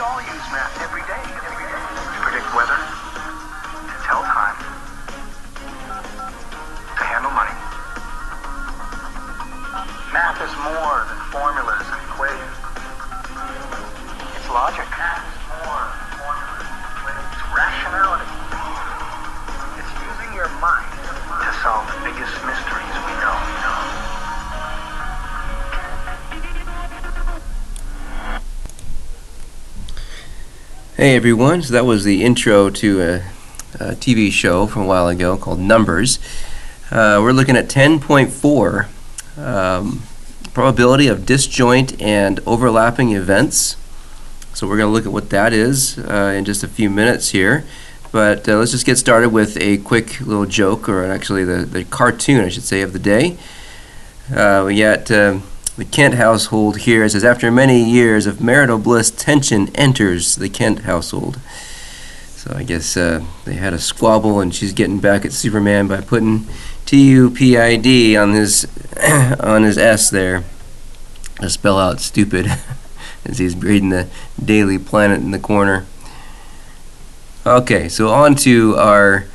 all use math every day. To predict weather, to tell time, to handle money. Math is more than formulas and equations. It's logic. Math is more than formulas and equations. It's rationality. It's using your mind to solve the biggest mysteries we know. Hey everyone, so that was the intro to a TV show from a while ago called Numbers. We're looking at 10.4, probability of disjoint and overlapping events. So we're going to look at what that is in just a few minutes here. But let's just get started with a quick little joke, or actually the cartoon, I should say, of the day. We got the Kent household here. It says, after many years of marital bliss, tension enters the Kent household. So I guess they had a squabble, and she's getting back at Superman by putting T-U-P-I-D on his S there to spell out stupid as he's reading the Daily Planet in the corner. Okay, so on to our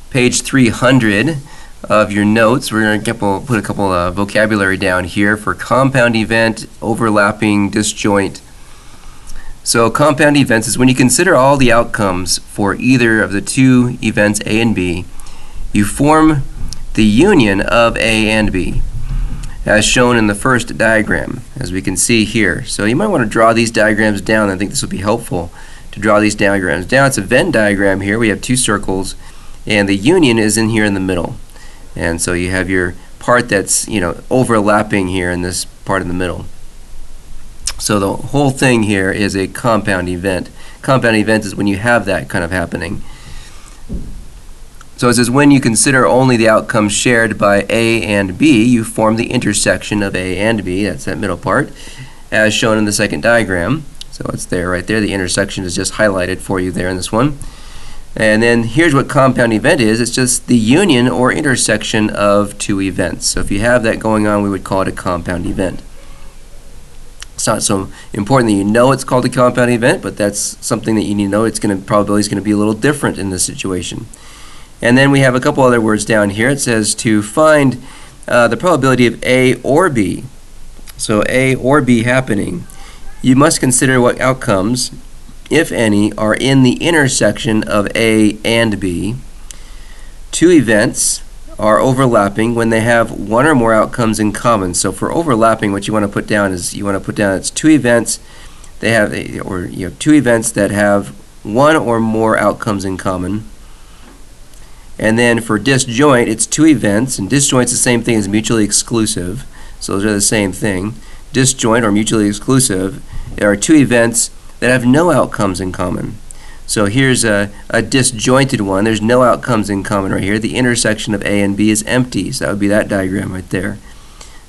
page 300 of your notes. We're going to put a couple of vocabulary down here for compound event, overlapping, disjoint. So compound events is when you consider all the outcomes for either of the two events A and B, you form the union of A and B, as shown in the first diagram, as we can see here. So you might want to draw these diagrams down. I think this will be helpful to draw these diagrams down. It's a Venn diagram here. We have two circles, and the union is in here in the middle. And so you have your part that's, overlapping here in this part in the middle. So the whole thing here is a compound event. Compound event is when you have that kind of happening. So it says when you consider only the outcomes shared by A and B, you form the intersection of A and B, that's that middle part, as shown in the second diagram. So it's there right there. The intersection is just highlighted for you there in this one. And then here's what compound event is. It's just the union or intersection of two events. So if you have that going on, we would call it a compound event. It's not so important that you know it's called a compound event, but that's something that you need to know. Probability is going to be a little different in this situation. And then we have a couple other words down here. It says to find the probability of A or B. So A or B happening, you must consider what outcomes, if any, are in the intersection of A and B. Two events are overlapping when they have one or more outcomes in common. So for overlapping, what you want to put down is it's two events two events that have one or more outcomes in common. And then for disjoint, it's two events, and disjoint's the same thing as mutually exclusive. So those are the same thing. Disjoint or mutually exclusive are two events that have no outcomes in common. So here's a disjointed one. There's no outcomes in common right here. The intersection of A and B is empty. So that would be that diagram right there.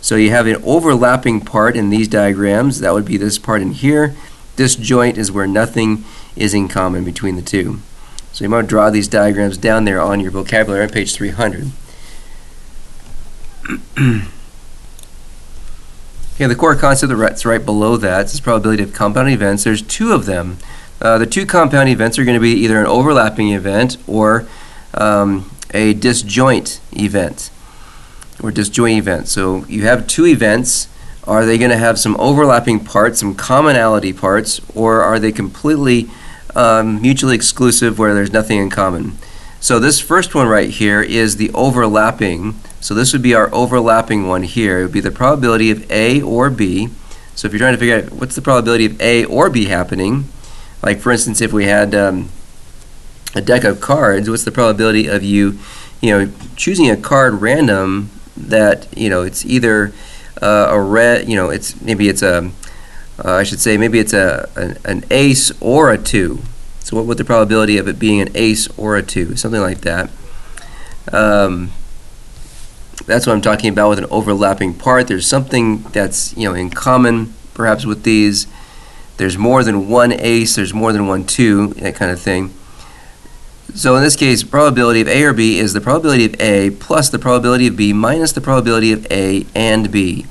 So you have an overlapping part in these diagrams. That would be this part in here. Disjoint is where nothing is in common between the two. So you might draw these diagrams down there on your vocabulary on page 300. Okay, the core concept that's right below that is probability of compound events. There's two of them. The two compound events are going to be either an overlapping event or a disjoint event. So you have two events. Are they going to have some overlapping parts, some commonality parts, or are they completely mutually exclusive where there's nothing in common? So this first one right here is the overlapping. So this would be our overlapping one here. It would be the probability of A or B. So if you're trying to figure out what's the probability of A or B happening, like for instance if we had a deck of cards, what's the probability of you choosing a card random that it's either a red, maybe it's an ace or a 2. So what would the probability of it being an ace or a 2? Something like that. That's what I'm talking about with an overlapping part. There's something that's in common perhaps with these. There's more than one ace, there's more than one 2, that kind of thing. So in this case, probability of A or B is the probability of A plus the probability of B minus the probability of A and B.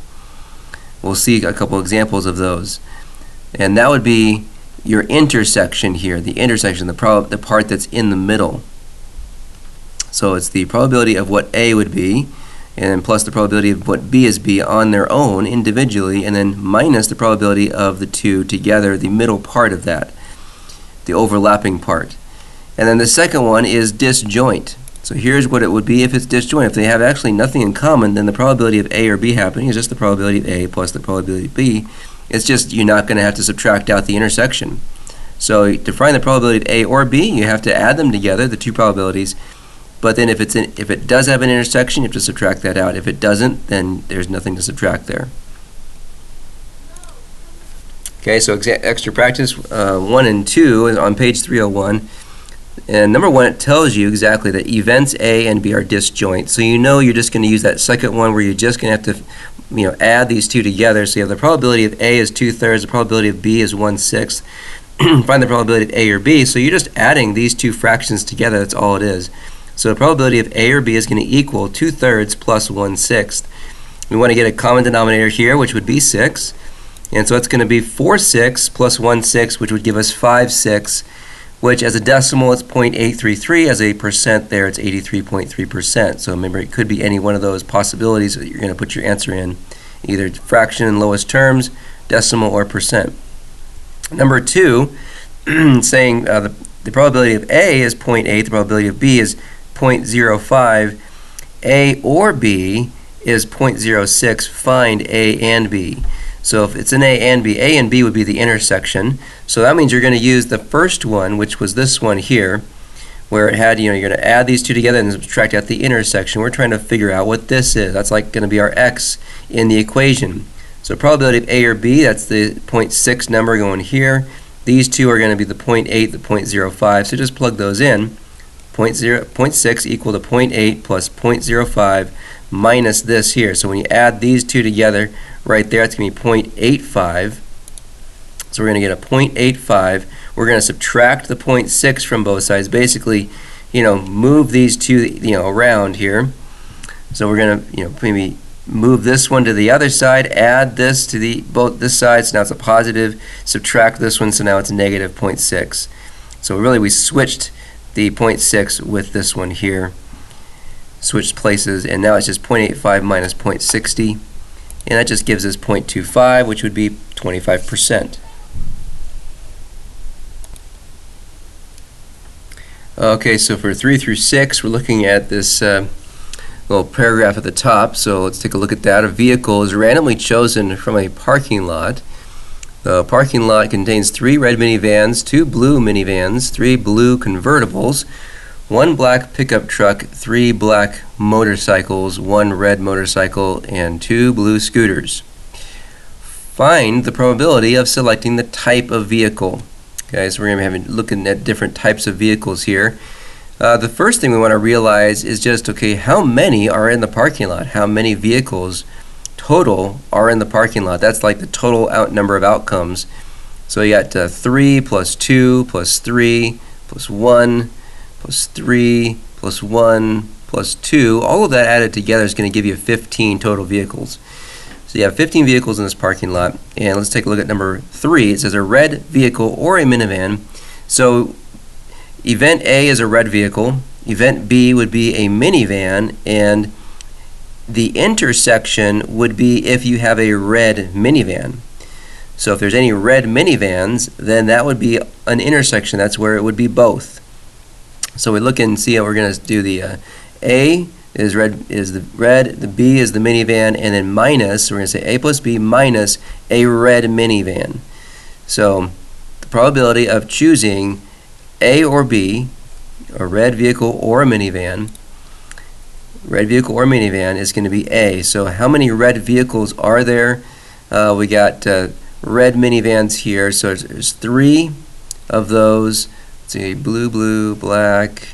We'll see a couple examples of those. And that would be your intersection here, the intersection, the part that's in the middle. So it's the probability of what A would be, and then plus the probability of what B is B on their own individually, and then minus the probability of the two together, the middle part of that, the overlapping part. And then the second one is disjoint. So here's what it would be if it's disjoint. If they have actually nothing in common, then the probability of A or B happening is just the probability of A plus the probability of B. It's just you're not going to have to subtract out the intersection. So to find the probability of A or B, you have to add them together, the two probabilities. But then if it does have an intersection, you have to subtract that out. If it doesn't, then there's nothing to subtract there. Okay, so extra practice 1 and 2 is on page 301. And number 1, it tells you exactly that events A and B are disjoint. So you know you're just going to use that second one where you're just going to have to add these two together. So you have the probability of A is 2/3, the probability of B is 1/6. Find the probability of A or B. So you're just adding these two fractions together. That's all it is. So the probability of A or B is going to equal 2/3 plus 1/6. We want to get a common denominator here, which would be 6. And so it's going to be 4/6 plus 1/6, which would give us 5/6, which as a decimal it's 0.833. As a percent there, it's 83.3%. So remember, it could be any one of those possibilities that you're going to put your answer in, either fraction in lowest terms, decimal, or percent. Number 2, saying the probability of A is 0.8, the probability of B is 0.05, A or B is 0.06, find A and B. So if it's an A and B would be the intersection. So that means you're going to use the first one, which was this one here, where it had, you're going to add these two together and subtract out the intersection. We're trying to figure out what this is. That's like going to be our x in the equation. So probability of A or B, that's the 0.6 number going here. These two are going to be the 0.8, the 0.05. So just plug those in. 0.6 equal to 0.8 plus 0.05 minus this here. So when you add these two together, right there, it's going to be 0.85. So we're going to get a 0.85. We're going to subtract the 0.6 from both sides. Basically, move these two, around here. So we're going to, maybe move this one to the other side, add this to this side, so now it's a positive. Subtract this one, so now it's negative 0.6. So really, we switched the 0.6 with this one here. Switched places, and now it's just 0.85 minus 0.60. And that just gives us 0.25, which would be 25%. Okay, so for 3 through 6, we're looking at this little paragraph at the top. So let's take a look at that. A vehicle is randomly chosen from a parking lot. The parking lot contains 3 red minivans, 2 blue minivans, 3 blue convertibles, 1 black pickup truck, 3 black motorcycles, 1 red motorcycle, and 2 blue scooters. Find the probability of selecting the type of vehicle. Okay, so we're going to be looking at different types of vehicles here. The first thing we want to realize is just, okay, how many are in the parking lot? How many vehicles total are in the parking lot? That's like the total number of outcomes. So you got 3 plus 2 plus 3 plus 1 plus 3 plus 1 plus 2. All of that added together is going to give you 15 total vehicles. So you have 15 vehicles in this parking lot. And let's take a look at number 3. It says a red vehicle or a minivan. So event A is a red vehicle. Event B would be a minivan. And the intersection would be if you have a red minivan. So if there's any red minivans, then that would be an intersection. That's where it would be both. So we look and see how we're going to do the A is the B is the minivan, and then minus, so we're going to say A plus B minus a red minivan. So the probability of choosing A or B, a red vehicle or a minivan, is going to be A. So how many red vehicles are there? We got red minivans here, so there's 3 of those. Let's see, blue, black,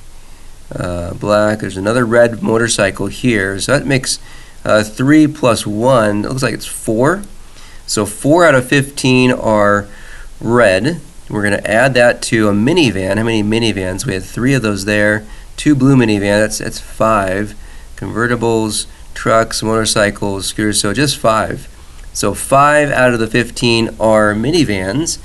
black. There's another red motorcycle here, so that makes 3 plus 1. It looks like it's 4. So 4 out of 15 are red. We're going to add that to a minivan. How many minivans? We had 3 of those there. 2 blue minivans. That's 5. Convertibles, trucks, motorcycles, scooters. So just 5. So 5 out of the 15 are minivans.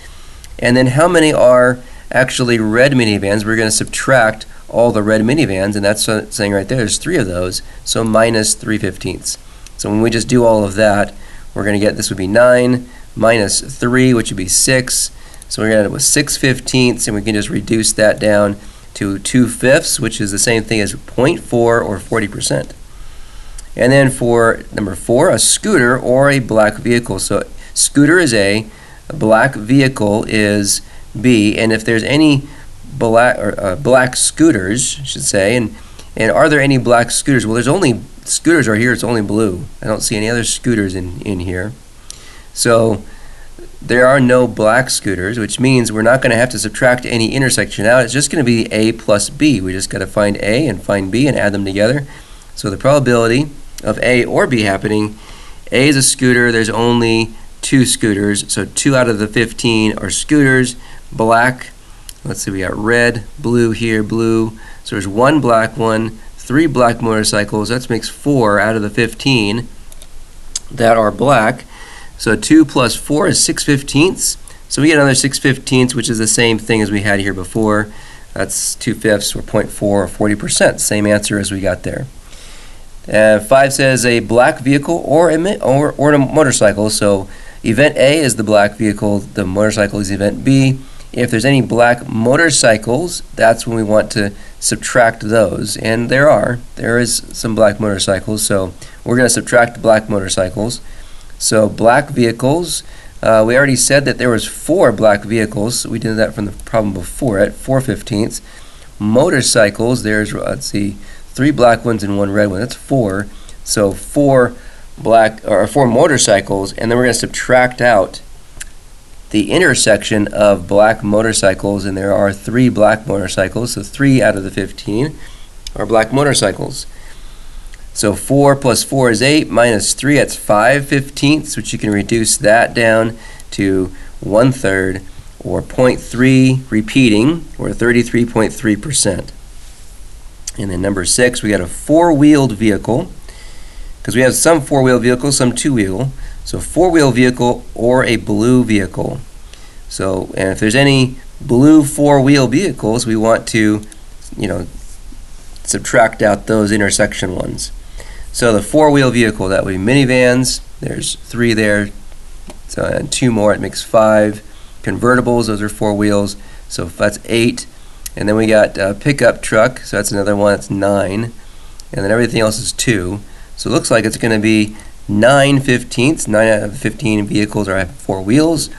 And then how many are actually red minivans? We're going to subtract all the red minivans, and that's saying right there, there's 3 of those, so minus 3/15. So when we just do all of that, we're going to get, this would be 9 minus 3, which would be 6. So we're going to end up with 6/15, and we can just reduce that down to 2/5, which is the same thing as 0.4 or 40%. And then for number 4, a scooter or a black vehicle. So scooter is A, black vehicle is B, and if there's any black scooters, I should say, and are there any black scooters? Well, there's only scooters are here, it's only blue. I don't see any other scooters in here. So there are no black scooters, which means we're not going to have to subtract any intersection out. It's just going to be A plus B. We just got to find A and find B and add them together. So the probability of A or B happening, A is a scooter, there's only 2 scooters, so 2 out of the 15 are scooters. Black, let's see, we got red, blue here, blue, so there's 1 black one, 3 black motorcycles. That makes 4 out of the 15 that are black. So 2 plus 4 is 6/15. So we get another 6/15, which is the same thing as we had here before. That's 2/5 or 0.4 or 40%. Same answer as we got there. 5 says a black vehicle or a motorcycle. So event A is the black vehicle, the motorcycle is event B. If there's any black motorcycles, that's when we want to subtract those. And there is some black motorcycles, so we're going to subtract the black motorcycles. So black vehicles, we already said that there was 4 black vehicles. We did that from the problem before at 4/15. Motorcycles, there's, let's see, 3 black ones and 1 red one. That's 4. So 4 motorcycles, and then we're going to subtract out the intersection of black motorcycles, and there are 3 black motorcycles, so 3 out of the 15 are black motorcycles. So 4 plus 4 is 8, minus 3, that's 5/15, which you can reduce that down to 1/3, or 0.3 repeating, or 33.3%. And then number 6, we got a 4-wheeled vehicle, because we have some 4-wheel vehicles, some 2-wheel. So 4-wheel vehicle or a blue vehicle. So, and if there's any blue 4-wheel vehicles, we want to, subtract out those intersection ones. So the 4-wheel vehicle, that would be minivans. There's 3 there. So and 2 more, it makes 5. Convertibles, those are 4 wheels. So that's 8. And then we got pickup truck. So that's another one. That's 9. And then everything else is 2. So it looks like it's going to be 9/15. 9 out of 15 vehicles are 4 wheels.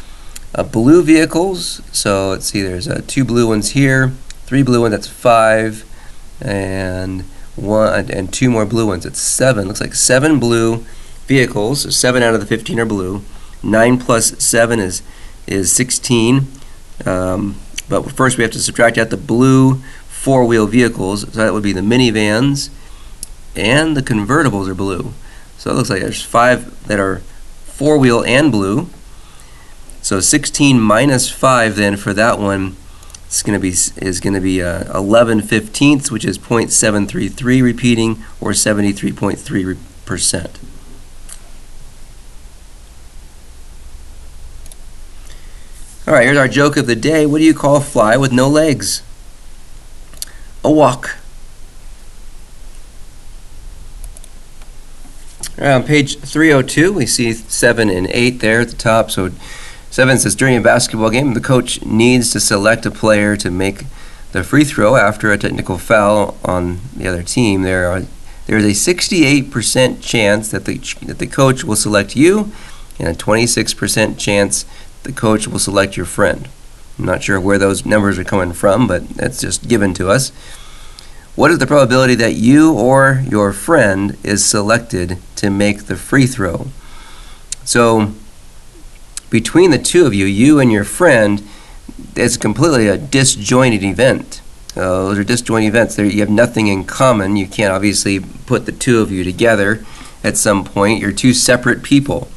Blue vehicles, so let's see, there's 2 blue ones here, 3 blue ones, that's 5, and 2 more blue ones, it's 7. Looks like 7 blue vehicles, so 7 out of the 15 are blue. 9 plus 7 is 16, but first we have to subtract out the blue 4-wheel vehicles, so that would be the minivans, and the convertibles are blue. So it looks like there's 5 that are 4-wheel and blue. So 16 minus 5 then for that one is going to be 11/15, which is 0.733 repeating, or 73.3%. All right, here's our joke of the day. What do you call a fly with no legs? A walk. On page 302, we see 7 and 8 there at the top. So 7 says, during a basketball game, the coach needs to select a player to make the free throw after a technical foul on the other team. There is a 68% chance that the coach will select you, and a 26% chance the coach will select your friend. I'm not sure where those numbers are coming from, but that's just given to us. What is the probability that you or your friend is selected to make the free throw? So between the two of you, you and your friend, it's completely a disjointed event. Those are disjointed events. You have nothing in common. You can't obviously put the two of you together at some point. You're 2 separate people.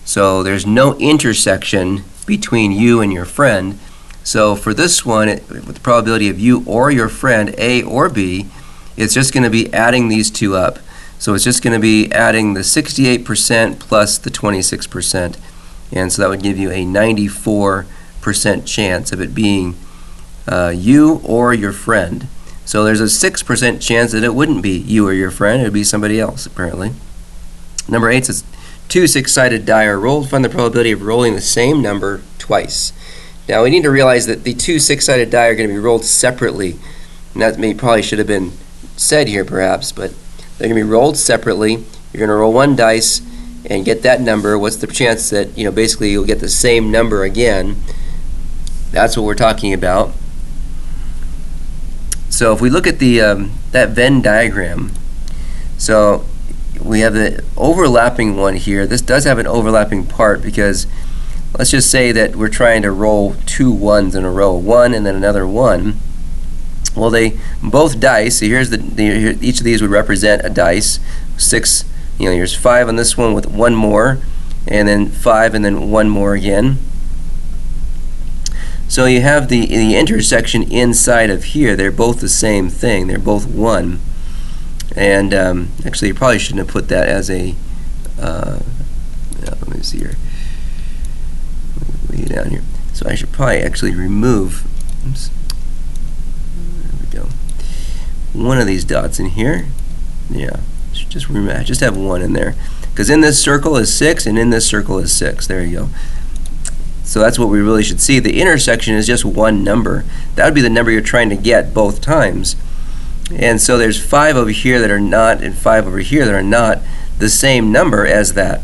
So there's no intersection between you and your friend. So for this one, with the probability of you or your friend, A or B, it's just going to be adding these 2 up. So it's just going to be adding the 68% plus the 26%. And so that would give you a 94% 6% chance of it being you or your friend. So there's a 6% chance that it wouldn't be you or your friend, it would be somebody else, apparently. Number 8 says, 2 6-sided die are rolled. Find the probability of rolling the same number twice. Now we need to realize that the 2 6-sided die are going to be rolled separately. And that probably should have been said here perhaps, but they're going to be rolled separately. You're going to roll one dice and get that number. What's the chance that, basically you'll get the same number again? That's what we're talking about. So if we look at the that Venn diagram, so we have the overlapping one here. This does have an overlapping part because let's just say that we're trying to roll 2 ones in a row, 1 and then another 1. Well, they both dice. So here's each of these would represent a dice. 6. Here's 5 on this one with 1 more, and then 5 and then 1 more again. So you have the intersection inside of here. They're both the same thing. They're both 1. And actually, you probably shouldn't have put that as a. Let me see here. Way down here. So I should probably actually remove. Oops. There we go. One of these dots in here. Yeah. Just have 1 in there, because in this circle is 6, and in this circle is 6. There you go. So that's what we really should see. The intersection is just one number. That would be the number you're trying to get both times. And so there's 5 over here that are not, and 5 over here that are not the same number as that.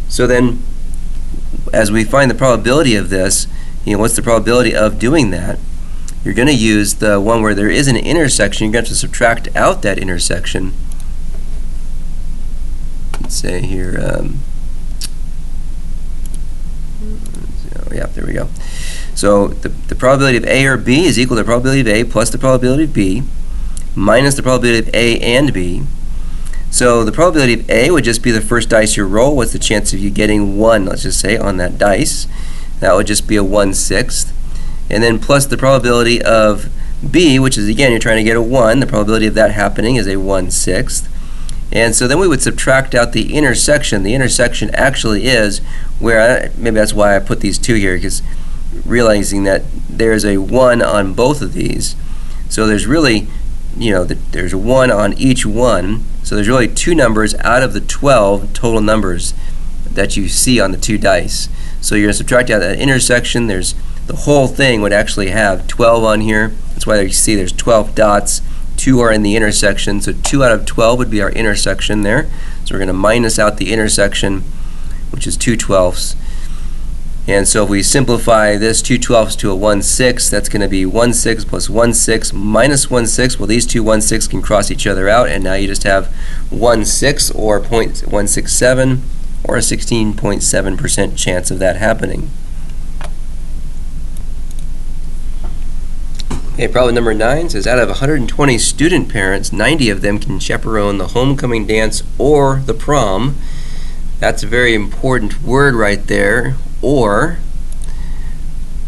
So then, as we find the probability of this, what's the probability of doing that? You're going to use the one where there is an intersection. You're going to have to subtract out that intersection. Let's say here, yeah, there we go. So the probability of A or B is equal to the probability of A plus the probability of B minus the probability of A and B. So the probability of A would just be the first dice you roll. What's the chance of you getting 1, let's just say, on that dice? That would just be a 1/6. And then plus the probability of B, which is, again, you're trying to get a 1. The probability of that happening is a 1/6. And so then we would subtract out the intersection. The intersection actually is where, maybe that's why I put these 2 here, because realizing that there's a 1 on both of these. So there's really, there's 1 on each one. So there's really 2 numbers out of the 12 total numbers that you see on the 2 dice. So you're going to subtract out that intersection. There's the whole thing would actually have 12 on here. That's why you see there's 12 dots. 2 are in the intersection, so 2 out of 12 would be our intersection there. So we're going to minus out the intersection, which is 2/12. And so if we simplify this 2/12 to a 1/6, that's going to be 1/6 plus 1/6 minus 1/6. Well, these two 1/6 can cross each other out, and now you just have 1/6 or 0.167 or a 16.7% chance of that happening. Okay, problem number 9 says, out of 120 student parents, 90 of them can chaperone the homecoming dance or the prom. That's a very important word right there. Or,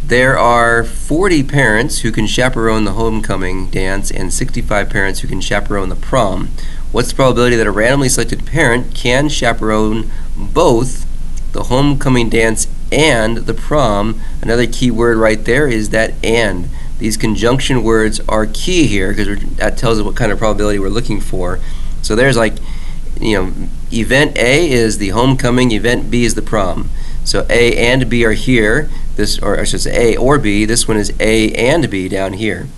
there are 40 parents who can chaperone the homecoming dance and 65 parents who can chaperone the prom. What's the probability that a randomly selected parent can chaperone both the homecoming dance and the prom? Another key word right there is that and. These conjunction words are key here because that tells us what kind of probability we're looking for. So there's event A is the homecoming, event B is the prom. So A and B are here. Or I should say A or B. This one is A and B down here.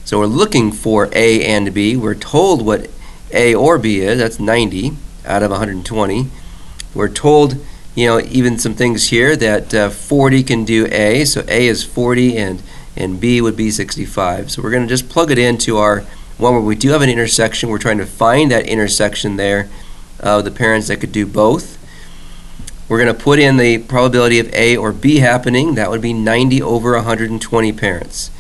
So we're looking for A and B. We're told what A or B is. That's 90 out of 120. We're told, even some things here that 40 can do A. So A is 40 and B would be 65. So we're going to just plug it into our one where we do have an intersection. We're trying to find that intersection there of the parents that could do both. We're going to put in the probability of A or B happening. That would be 90 over 120 parents.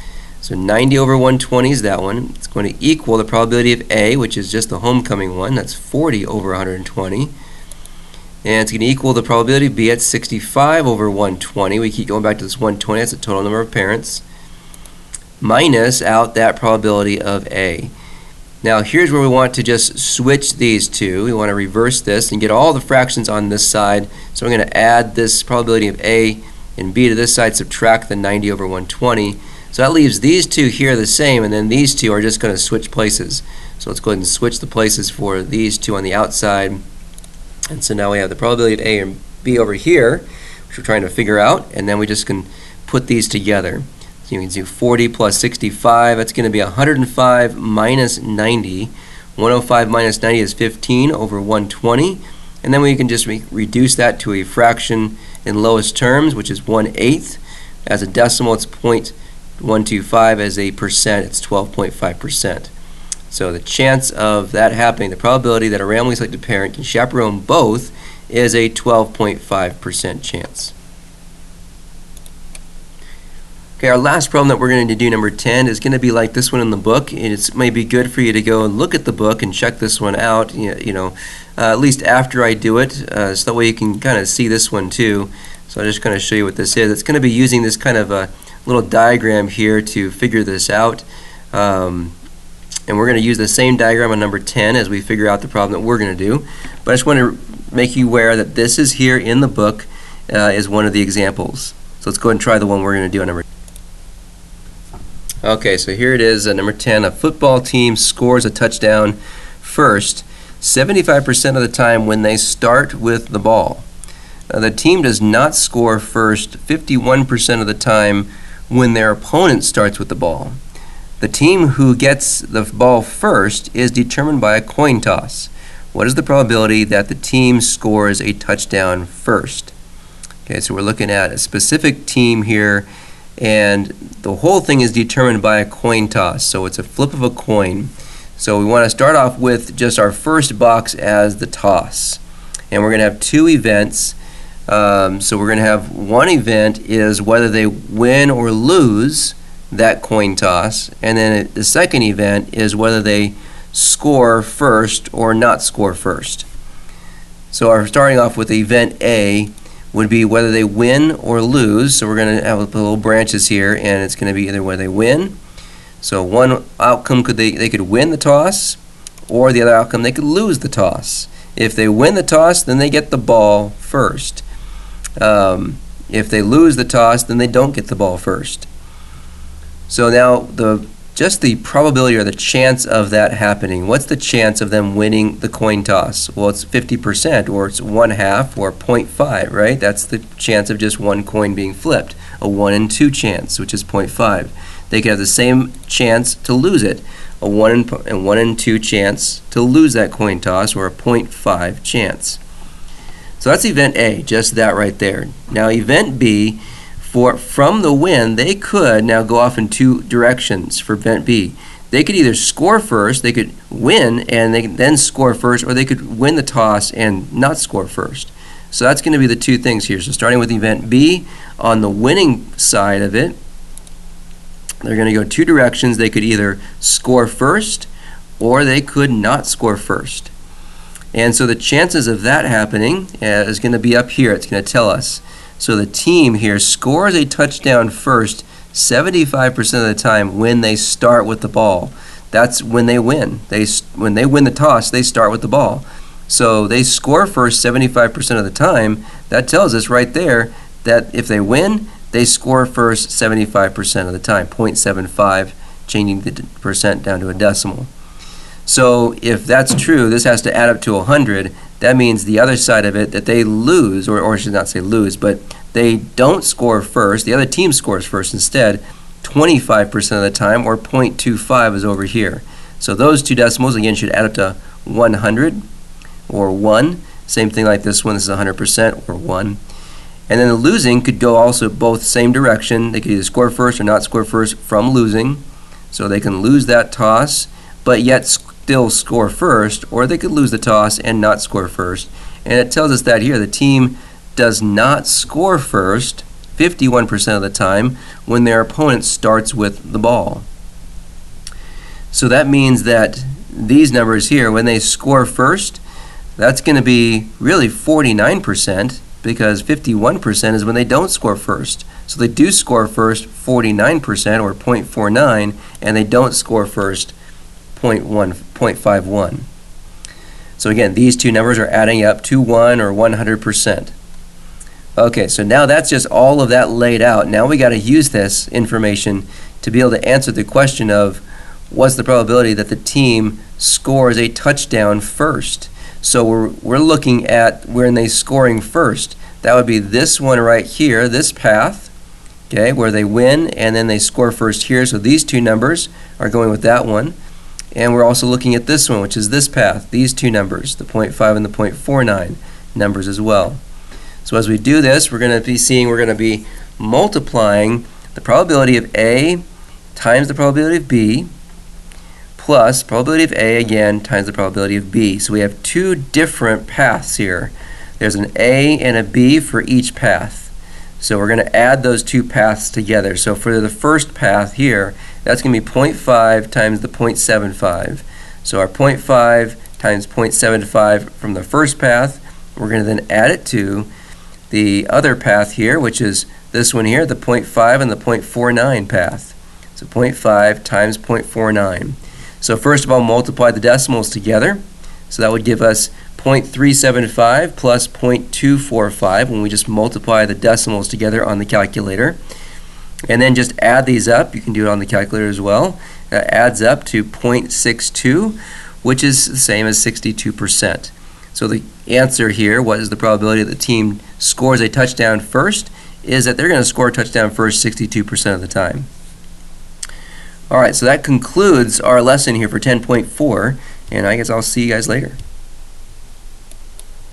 So 90 over 120 is that one. It's going to equal the probability of A, which is just the homecoming one. That's 40 over 120. And it's going to equal the probability of B at 65 over 120. We keep going back to this 120. That's the total number of parents. Minus out that probability of A. Now here's where we want to just switch these two. We want to reverse this and get all the fractions on this side. So we're going to add this probability of A and b to this side, subtract the 90 over 120. So that leaves these two here the same, and then these two are just going to switch places. So let's go ahead and switch the places for these two on the outside. And so now we have the probability of A and B over here, which we're trying to figure out, and then we just can put these together. So you can do 40 plus 65, that's going to be 105 minus 90. 105 minus 90 is 15 over 120. And then we can just reduce that to a fraction in lowest terms, which is 1/8. As a decimal, it's 0.125. As a percent, it's 12.5%. So the chance of that happening, the probability that a randomly selected parent can chaperone both, is a 12.5% chance. Okay, our last problem that we're going to do, number 10, is going to be like this one in the book. It may be good for you to go and look at the book and check this one out, at least after I do it, so that way you can kind of see this one too. So I'm just going to show you what this is. It's going to be using this kind of a little diagram here to figure this out. And we're going to use the same diagram on number 10 as we figure out the problem that we're going to do. But I just want to make you aware that this is here in the book is one of the examples. So let's go ahead and try the one we're going to do on number 10. Okay, so here it is, number 10. A football team scores a touchdown first 75% of the time when they start with the ball. The team does not score first 51% of the time when their opponent starts with the ball. The team who gets the ball first is determined by a coin toss. What is the probability that the team scores a touchdown first? Okay, so we're looking at a specific team here, and the whole thing is determined by a coin toss. So it's a flip of a coin. So we want to start off with just our first box as the toss. And we're going to have two events. So we're going to have one event is whether they win or lose that coin toss. And then the second event is whether they score first or not score first. So our starting off with event A would be whether they win or lose. So we're going to have little branches here, and it's going to be either whether they win. So one outcome they could win the toss, or the other outcome they could lose the toss. If they win the toss, then they get the ball first. If they lose the toss, then they don't get the ball first. So now just the probability or the chance of that happening. What's the chance of them winning the coin toss? Well, it's 50%, or it's 1/2, or 0.5, right? That's the chance of just one coin being flipped. A 1 in 2 chance, which is 0.5. They could have the same chance to lose it, a 1 in 2 chance to lose that coin toss, or a 0.5 chance. So that's event A, just that right there. Now event B, from the win, they could now go off in two directions for event B. They could either score first, they could win and they could then score first, or they could win the toss and not score first. So that's going to be the two things here. So starting with event B, on the winning side of it, they're going to go two directions. They could either score first or they could not score first. And so the chances of that happening is going to be up here. It's going to tell us. So the team here scores a touchdown first 75% of the time when they start with the ball. That's when they win. When they win the toss, they start with the ball. So they score first 75% of the time. That tells us right there that if they win, they score first 75% of the time, 0.75, changing the percent down to a decimal. So if that's true, this has to add up to 100. That means the other side of it, that they lose, or I should not say lose, but they don't score first. The other team scores first instead, 25% of the time, or 0.25 is over here. So those two decimals, again, should add up to 100, or 1. Same thing like this one, this is 100%, or 1. And then the losing could go also both same direction. They could either score first or not score first from losing. So they can lose that toss, but yet still score first, or they could lose the toss and not score first. And it tells us that here the team does not score first 51% of the time when their opponent starts with the ball. So that means that these numbers here, when they score first, that's going to be really 49%, because 51% is when they don't score first. So they do score first 49%, or 0.49, and they don't score first 0.51. So again, these two numbers are adding up to 1 or 100%. Okay, so now that's just all of that laid out. Now we got to use this information to be able to answer the question of what's the probability that the team scores a touchdown first. So we're looking at when they scoring first. That would be this one right here, this path, okay, where they win and then they score first here. So these two numbers are going with that one. And we're also looking at this one, which is this path, these two numbers, the 0.5 and the 0.49 numbers as well. So as we do this, we're going to be multiplying the probability of A times the probability of B plus probability of A again times the probability of B. So we have two different paths here. There's an A and a B for each path. So we're going to add those two paths together. So for the first path here, that's going to be 0.5 times the 0.75. So our 0.5 times 0.75 from the first path, we're going to then add it to the other path here, which is this one here, the 0.5 and the 0.49 path. So 0.5 times 0.49. So first of all, multiply the decimals together. So that would give us 0.375 plus 0.245 when we just multiply the decimals together on the calculator. And then just add these up. You can do it on the calculator as well. That adds up to 0.62, which is the same as 62%. So the answer here, what is the probability that the team scores a touchdown first, is that they're going to score a touchdown first 62% of the time. Alright, so that concludes our lesson here for 10.4, and I guess I'll see you guys later.